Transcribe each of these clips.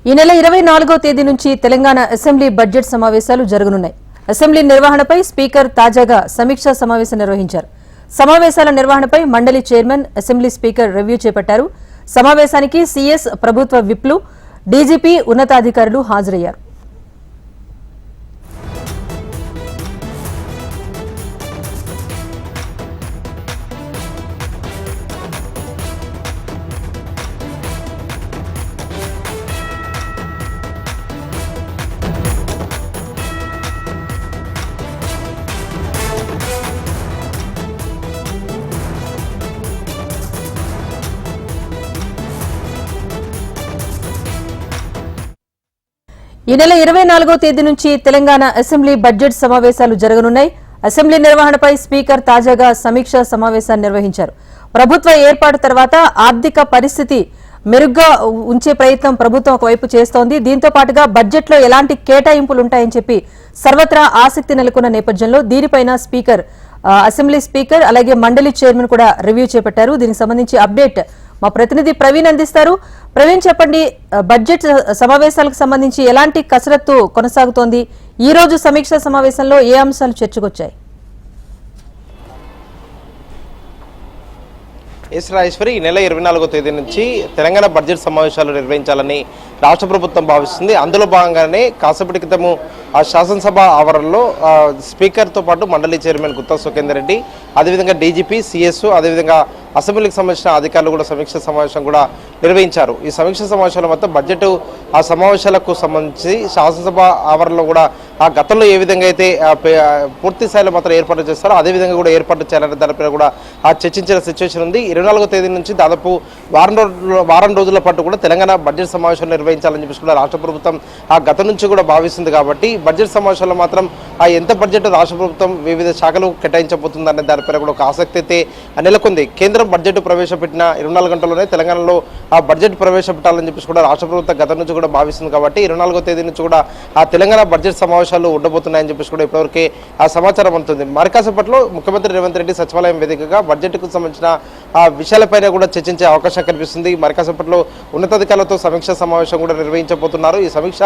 ఈ నెల 24వ తేదీ నుంచి తెలంగాణ అసెంబ్లీ బడ్జెట్ సమావేశాలు జరగనున్నాయి. అసెంబ్లీ నిర్వహణపై స్పీకర్ తాజాగా సమీక్షా సమావేశం నిర్వహించారు. సమావేశాల నిర్వహణపై మండలి చైర్మన్ అసెంబ్లీ స్పీకర్ రివ్యూ చేపట్టారు. సమావేశానికి సీఎస్, ప్రభుత్వ విప్లు, డీజీపీ ఉన్నతాధికారులు హాజరయ్యారు. ఈ నెల 24వ తేదీ నుంచి తెలంగాణ అసెంబ్లీ బడ్జెట్ సమావేశాలు జరగనున్నాయి. అసెంబ్లీ నిర్వహణపై స్పీకర్ తాజాగా సమీక్షా సమావేశాన్ని నిర్వహించారు. ప్రభుత్వ ఏర్పాటు తర్వాత ఆర్థిక పరిస్థితి మెరుగ్గా ఉంచే ప్రయత్నం ప్రభుత్వం ఒకవైపు చేస్తోంది. దీంతో పాటుగా బడ్జెట్లో ఎలాంటి కేటాయింపులు ఉంటాయని చెప్పి సర్వత్రా ఆసక్తి నెలకొన్న నేపథ్యంలో దీనిపైన స్పీకర్, అసెంబ్లీ స్పీకర్ అలాగే మండలి చైర్మన్ కూడా రివ్యూ చేపట్టారు. దీనికి సంబంధించి అప్డేట్ మా ప్రతినిధి ప్రవీణ్ అందిస్తారు. ప్రవీణ్, చెప్పండి, బడ్జెట్ సమావేశాలకు సంబంధించి ఎలాంటి కసరత్తు కొనసాగుతోంది? ఈ రోజు సమీక్షా సమావేశంలో ఏ అంశాలు చర్చకొచ్చాయి? రాజేశ్వరి, ఈ నెల 24వ తేదీ నుంచి తెలంగాణ బడ్జెట్ సమావేశాలు నిర్వహించాలని రాష్ట్ర ప్రభుత్వం భావిస్తుంది. అందులో భాగంగానే కాసేపటి క్రితము ఆ శాసనసభ ఆవరణలో స్పీకర్తో పాటు మండలి చైర్మన్ గుత్తా సుఖేందర్ రెడ్డి, అదేవిధంగా డీజీపీ, సీఎస్, అదేవిధంగా అసెంబ్లీకి సంబంధించిన అధికారులు కూడా సమీక్ష సమావేశం కూడా నిర్వహించారు. ఈ సమీక్ష సమావేశాల మొత్తం బడ్జెట్ ఆ సమావేశాలకు సంబంధించి శాసనసభ ఆవరణలో కూడా ఆ గతంలో ఏ విధంగా అయితే పూర్తి స్థాయిలో మాత్రం ఏర్పాటు చేస్తారో అదేవిధంగా కూడా ఏర్పాటు చేయాలనే దానిపై కూడా చర్చించిన సిచ్యువేషన్ ఉంది. 24వ తేదీ నుంచి దాదాపు వారం రోజుల పాటు కూడా తెలంగాణ బడ్జెట్ సమావేశాలు నిర్వహించాలని చెప్పేసి కూడా రాష్ట్ర ప్రభుత్వం ఆ గతం నుంచి కూడా భావిస్తుంది. కాబట్టి బడ్జెట్ సమావేశాల్లో మాత్రం ఆ ఎంత బడ్జెట్ రాష్ట్ర ప్రభుత్వం వివిధ శాఖలు కేటాయించబోతుందనే దానిపై కూడా ఒక ఆసక్తి అయితే నెలకొంది. కేంద్రం బడ్జెట్ ప్రవేశపెట్టిన 24 గంటల్లోనే తెలంగాణలో ఆ బడ్జెట్ ప్రవేశపెట్టాలని చెప్పేసి కూడా రాష్ట్ర ప్రభుత్వం గతం నుంచి కూడా భావిస్తుంది. కాబట్టి 24వ తేదీ నుంచి కూడా ఆ తెలంగాణ బడ్జెట్ సమావేశాలు ఉండబోతున్నాయని చెప్పేసి కూడా ఇప్పటివరకే ఆ సమాచారం అందుతుంది. మరికాసేపట్లో ముఖ్యమంత్రి రేవంత్ రెడ్డి సచివాలయం వేదికగా బడ్జెట్కు సంబంధించిన ఆ విషయాలపైన కూడా చర్చించే అవకాశం కనిపిస్తుంది. మరికాసేపట్లో ఉన్నతాధికారులతో సమీక్షా సమావేశం కూడా నిర్వహించబోతున్నారు. ఈ సమీక్ష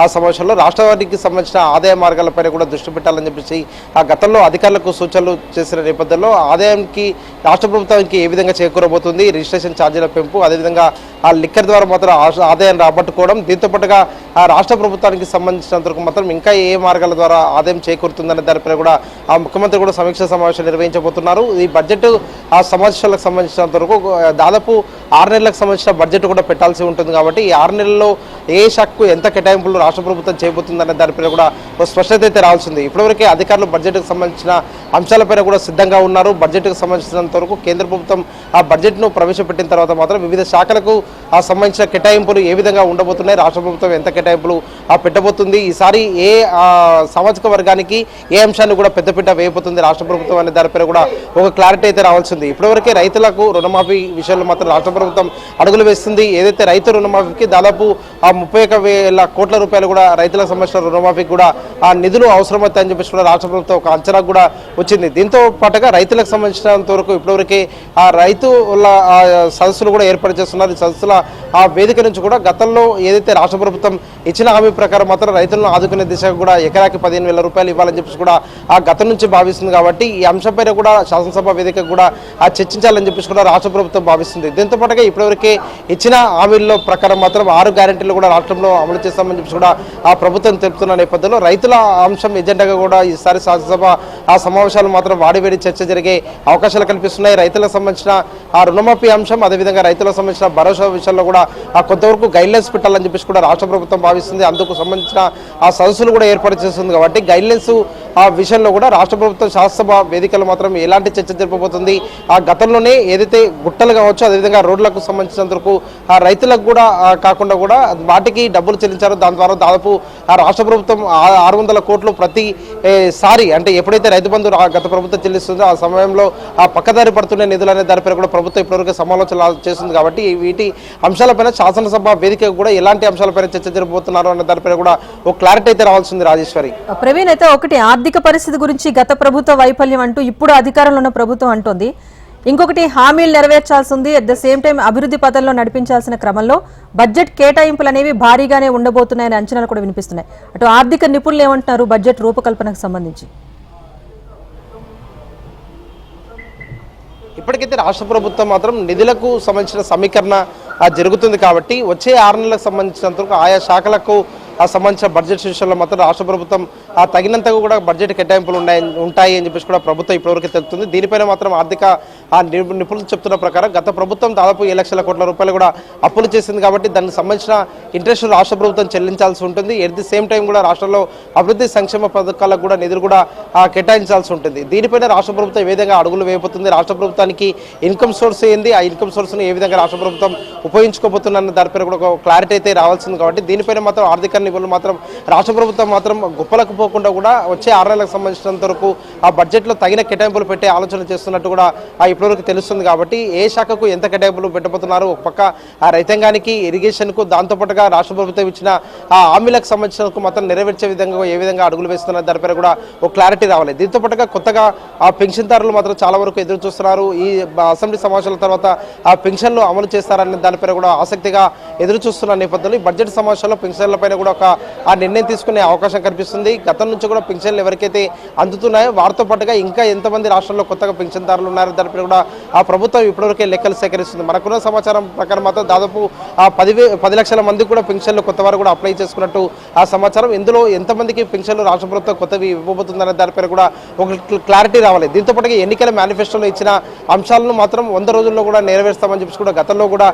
ఆ సమావేశంలో రాష్ట్రానికి సంబంధించిన ఆదాయ మార్గాలపైన కూడా దృష్టి పెట్టాలని చెప్పేసి ఆ గతంలో అధికారులకు సూచనలు చేసిన నేపథ్యంలో ఆదాయానికి రాష్ట్ర ప్రభుత్వానికి ఏ విధంగా చేకూరబోతుంది, రిజిస్ట్రేషన్ ఛార్జీల పెంపు, అదేవిధంగా ఆ లిక్కర్ ద్వారా మాత్రం ఆదాయాన్ని రాబట్టుకోవడం, దీంతో పాటుగా ఆ రాష్ట్ర ప్రభుత్వానికి సంబంధించినంతవరకు మాత్రం ఇంకా ఏ మార్గాల ద్వారా ఆదాయం చేకూరుతుందనే దానిపై కూడా ఆ ముఖ్యమంత్రి కూడా సమీక్షా సమావేశం నిర్వహించబోతున్నారు. ఈ బడ్జెట్ ఆ సమావేశాలకు సంబంధించినంత వరకు దాదాపు 6 నెలలకు సంబంధించిన బడ్జెట్ కూడా పెట్టాల్సి ఉంటుంది. కాబట్టి ఈ 6 నెలల్లో ఏ శాఖకు ఎంత కేటాయింపులు రాష్ట్ర ప్రభుత్వం చేయబోతుందనే దానిపై కూడా స్పష్టత అయితే రావాల్సింది. ఇప్పటివరకే అధికారులు బడ్జెట్కు సంబంధించిన అంశాలపైన కూడా సిద్ధంగా ఉన్నారు. బడ్జెట్కు సంబంధించినంత వరకు కేంద్ర ప్రభుత్వం ఆ బడ్జెట్ను ప్రవేశపెట్టిన తర్వాత మాత్రం వివిధ శాఖలకు ఆ సంబంధించిన కేటాయింపులు ఏ విధంగా ఉండబోతున్నాయి, రాష్ట్ర ప్రభుత్వం ఎంత కేటాయింపులు పెట్టబోతుంది, ఈసారి ఏ సామాజిక వర్గానికి ఏ అంశాన్ని కూడా పెద్దపీట వేయబోతుంది రాష్ట్ర ప్రభుత్వం అనే దానిపై కూడా ఒక క్లారిటీ అయితే రావాల్సింది. ఇప్పటివరకే రైతులకు రుణమాఫీ విషయంలో మాత్రం రాష్ట్ర ప్రభుత్వం అడుగులు వేస్తుంది. ఏదైతే రైతు రుణమాఫీకి దాదాపు ఆ 31,000 కోట్ల రూపాయలు కూడా రైతులకు సంబంధించిన రుణమాఫీకి కూడా ఆ నిధులు అవసరమవుతాయని చెప్పేసి కూడా రాష్ట్ర ప్రభుత్వం ఒక అంచనా కూడా వచ్చింది. దీంతో పాటుగా రైతులకు సంబంధించినంత వరకు ఇప్పటివరకే ఆ రైతుల సదస్సులు కూడా ఏర్పాటు చేస్తున్నారు. ఈ సదస్సుల ఆ వేదిక నుంచి కూడా గతంలో ఏదైతే రాష్ట్ర ప్రభుత్వం ఇచ్చిన హామీ ప్రకారం మాత్రం రైతులను ఆదుకునే దిశగా కూడా ఎకరాకి 15,000 రూపాయలు ఇవ్వాలని చెప్పేసి కూడా ఆ గతం నుంచి భావిస్తుంది. కాబట్టి ఈ అంశంపైన కూడా శాసనసభ వేదిక కూడా ఆ చర్చించాలని చెప్పేసి కూడా రాష్ట్ర ప్రభుత్వం భావిస్తుంది. దీంతో పాటుగా ఇప్పటివరకే ఇచ్చిన హామీల ప్రకారం మాత్రం 6 గ్యారెంటీలు కూడా రాష్ట్రంలో అమలు చేస్తామని చెప్పేసి కూడా ఆ ప్రభుత్వం తెలుపుతున్న నేపథ్యంలో రైతుల అంశం ఎజెండాగా కూడా ఈసారి శాసనసభ ఆ సమావేశాలు మాత్రం వాడివేడి చర్చ జరిగే అవకాశాలు కనిపిస్తున్నాయి. రైతులకు సంబంధించిన ఆ రుణమాఫీ అంశం, అదేవిధంగా రైతులకు సంబంధించిన భరోసా విషయంలో కూడా కొంతవరకు గైడ్లైన్స్ పెట్టాలని చెప్పేసి కూడా రాష్ట్ర ప్రభుత్వం భావిస్తుంది. అందుకు సంబంధించిన ఆ సదస్సులు కూడా ఏర్పాటు చేస్తుంది. కాబట్టి గైడ్లైన్స్ ఆ విషయంలో కూడా రాష్ట్ర ప్రభుత్వం శాసనసభ వేదికలు మాత్రం ఎలాంటి చర్చ జరపబోతుంది, ఆ గతంలోనే ఏదైతే గుట్టలు కావచ్చు అదేవిధంగా రోడ్లకు సంబంధించినందుకు ఆ రైతులకు కూడా కాకుండా కూడా వాటికి డబ్బులు చెల్లించారో దాని ద్వారా దాదాపు ఆ రాష్ట్ర ప్రభుత్వం 600 కోట్లు ప్రతిసారి అంటే ఎప్పుడైతే రైతు బంధు గత ప్రభుత్వం చెల్లిస్తుందో ఆ సమయంలో ఆ పక్కదారి పడుతున్న నిధులు అనే దానిపై కూడా ప్రభుత్వం ఇప్పటివరకు సమాలోచనలు చేస్తుంది. కాబట్టి వీటి అంశాలపైన శాసనసభ వేదిక కూడా ఎలాంటి అంశాలపైన చర్చ జరపబోతున్నారు అన్న దానిపై కూడా ఒక క్లారిటీ అయితే రావాల్సింది. రాజేశ్వరి, ప్రవీణ్, అయితే ఒకటి ఆర్థిక పరిస్థితి గురించి గత ప్రభుత్వ వైఫల్యం అంటూ ఇప్పుడు అధికారంలో ఉన్న ప్రభుత్వం అంటోంది. ఇంకొకటి హామీలు నెరవేర్చాల్సి ఉంది. అట్ ద సేమ్ టైం అభివృద్ధి పథంలో నడిపించాల్సిన క్రమంలో బడ్జెట్ కేటాయింపులు అనేవి భారీగానే ఉండబోతున్నాయనే అంచనాలు కూడా వినిపిస్తున్నాయి. అటు ఆర్థిక నిపుణులు ఏమంటున్నారు బడ్జెట్ రూపకల్పనకు సంబంధించి? ఇప్పటికైతే రాష్ట్ర ప్రభుత్వం మాత్రం నిధులకు సంబంధించిన సమీకరణ జరుగుతుంది కాబట్టి వచ్చే 6 నెలలకు సంబంధించినంత వరకు ఆయా శాఖలకు సంబంధించిన బడ్జెట్ విషయంలో మాత్రం రాష్ట్ర ప్రభుత్వం తగినంతగా కూడా బడ్జెట్ కేటాయింపులు ఉంటాయి అని చెప్పేసి కూడా ప్రభుత్వం ఇప్పటివరకు తెలుస్తుంది. దీనిపైన మాత్రం ఆర్థిక నిపుణులు చెప్తున్న ప్రకారం గత ప్రభుత్వం దాదాపు 7 లక్షల కోట్ల రూపాయలు కూడా అప్పులు చేసింది కాబట్టి దానికి సంబంధించిన ఇంట్రెస్ట్ రాష్ట్ర ప్రభుత్వం చెల్లించాల్సి ఉంటుంది. ఎట్ ది సేమ్ టైం కూడా రాష్ట్రంలో అభివృద్ధి సంక్షేమ పథకాలకు కూడా నిధులు కూడా కేటాయించాల్సి ఉంటుంది. దీనిపైన రాష్ట్ర ప్రభుత్వం ఏ విధంగా అడుగులు వేయబోతుంది, రాష్ట్ర ప్రభుత్వానికి ఇన్కమ్ సోర్స్ ఏంది, ఆ ఇన్కమ్ సోర్స్ను ఏ విధంగా రాష్ట్ర ప్రభుత్వం ఉపయోగించుకోబోతున్న దానిపైన కూడా ఒక క్లారిటీ అయితే రావాల్సింది. కాబట్టి దీనిపైన మాత్రం ఆర్థిక నిపుణులు మాత్రం రాష్ట్ర ప్రభుత్వం మాత్రం గొప్పలకు పోకుండా కూడా వచ్చే 6 నెలలకు సంబంధించినంత వరకు ఆ బడ్జెట్లో తగిన కేటాయింపులు పెట్టే ఆలోచన చేస్తున్నట్టు కూడా ఇప్పటివరకు తెలుస్తుంది. కాబట్టి ఏ శాఖకు ఎంత కేటాయింపులు పెట్టబోతున్నారు, ఒక పక్క రైతాంగానికి, ఇరిగేషన్కు, దాంతోపాటుగా రాష్ట్ర ప్రభుత్వం ఇచ్చిన హామీలకు సంబంధించిన మాత్రం నెరవేర్చే విధంగా ఏ విధంగా అడుగులు వేస్తున్నారు దానిపైన కూడా ఒక క్లారిటీ రావాలి. దీంతో పాటుగా కొత్తగా పెన్షన్దారులు మాత్రం చాలా వరకు ఎదురు చూస్తున్నారు. ఈ అసెంబ్లీ సమావేశాల తర్వాత పెన్షన్లు అమలు చేస్తారని దానిపైన కూడా ఆసక్తిగా ఎదురు చూస్తున్న నేపథ్యంలో ఈ బడ్జెట్ సమావేశాల్లో పెన్షన్లపైన కూడా ఒక నిర్ణయం తీసుకునే అవకాశం కనిపిస్తుంది. గతం నుంచి కూడా పెన్షన్లు ఎవరికైతే అందుతున్నాయో వారితో పాటుగా ఇంకా ఎంతమంది రాష్ట్రంలో కొత్తగా పెన్షన్దారులు ఉన్నారో దానిపైన కూడా ప్రభుత్వం ఇప్పటివరకే లెక్కలు సేకరిస్తుంది. మనకున్న సమాచారం ప్రకారం మాత్రం దాదాపు 10 లక్షల మందికి కూడా పెన్షన్లు కొత్త వారు కూడా అప్లై చేసుకున్నట్టు సమాచారం. ఇందులో ఎంతమందికి పెన్షన్లు రాష్ట్ర ప్రభుత్వం కొత్తవి ఇవ్వబోతుందనే దానిపైన కూడా ఒక క్లారిటీ రావాలి. దీంతో పాటుగా ఎన్నికల మేనిఫెస్టోలో ఇచ్చిన అంశాలను మాత్రం 100 రోజుల్లో కూడా నెరవేరుస్తామని చెప్పి కూడా గతంలో కూడా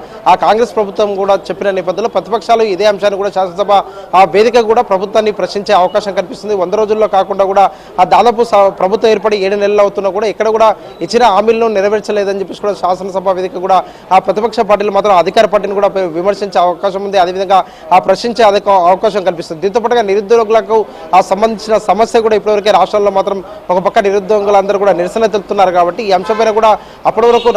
కాంగ్రెస్ ప్రభుత్వం కూడా చెప్పిన నేపథ్యంలో ప్రతిపక్షాలు ఇదే అంశాన్ని కూడా శాసనసభ వేదిక కూడా ప్రభుత్వాన్ని ప్రశ్నించే అవకాశం కనిపిస్తుంది. 100 రోజుల్లో కాకుండా కూడా దాదాపు ప్రభుత్వం ఏర్పడి 7 నెలలు అవుతున్నా కూడా ఎక్కడ కూడా ఇచ్చిన హామీలను నెరవేర్చలేదని చెప్పేసి కూడా శాసనసభ వేదిక కూడా ప్రతిపక్ష పార్టీలు మాత్రం అధికార పార్టీని కూడా విమర్శించే అవకాశం ఉంది. అదేవిధంగా ప్రశ్నించే అవకాశం కనిపిస్తుంది. దీంతో పాటుగా నిరుద్యోగులకు సంబంధించిన సమస్య కూడా ఇప్పటివరకే రాష్ట్రాల్లో మాత్రం ఒక పక్క నిరుద్యోగులందరూ కూడా నిరసన తెలుపుతున్నారు. కాబట్టి ఈ అంశంపైన కూడా అప్పటి వరకు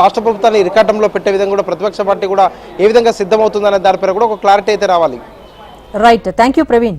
రాష్ట్ర ప్రభుత్వాన్ని ఇరకాటంలో పెట్టే విధంగా కూడా ప్రతిపక్ష పార్టీ కూడా ఏ విధంగా సిద్ధమవుతుందనే దానిపైన కూడా ఒక క్లారిటీ అయితే రావాలి. Right, thank you Praveen.